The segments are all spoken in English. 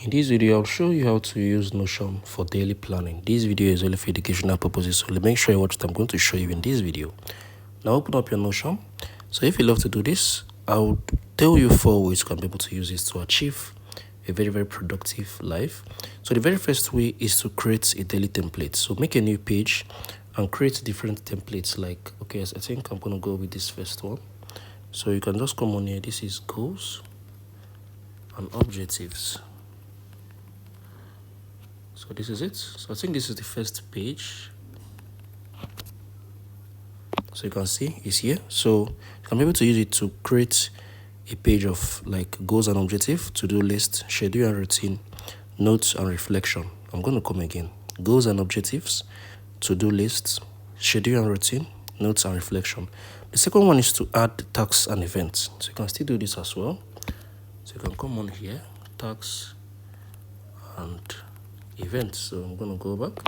In this video, I'll show you how to use Notion for daily planning. This video is only for educational purposes, so make sure you watch what I'm going to show you in this video. Now open up your Notion. So if you love to do this, I'll tell you 4 ways you can be able to use this to achieve a very productive life. So the very first way is to create a daily template. So make a new page and create different templates. Like, okay, I think I'm going to go with this first one. So you can just come on here. This is goals and objectives. So this is it. So I think this is the first page. So you can see it's here. So you can be able to use it to create a page of like goals and objective, to-do list, schedule and routine, notes and reflection. I'm going to come again. Goals and objectives, to-do list, schedule and routine, notes and reflection. The second one is to add tasks and events. So you can still do this as well. So you can come on here, tasks and events. So I'm going to go back.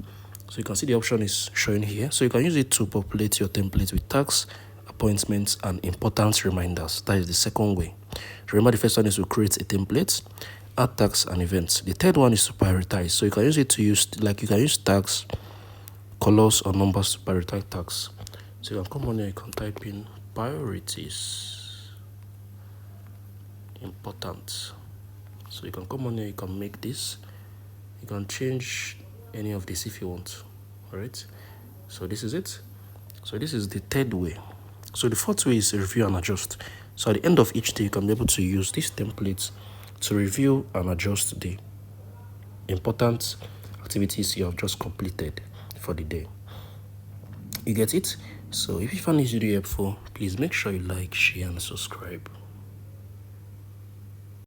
So you can see the option is showing here. So you can use it to populate your template with tasks, appointments, and important reminders. That is the second way. Remember, the first one is to create a template, add tasks and events. The third one is to prioritize. So you can use it to use, like you can use tags, colors or numbers to prioritize tasks. So you can come on here, you can type in priorities, important. So you can come on here, you can make this. You can change any of this if you want. All right. So this is it. So this is the third way. So the fourth way is review and adjust. So at the end of each day, you can be able to use this template to review and adjust the important activities you have just completed for the day. You get it? So if you find this video helpful, please make sure you like, share, and subscribe.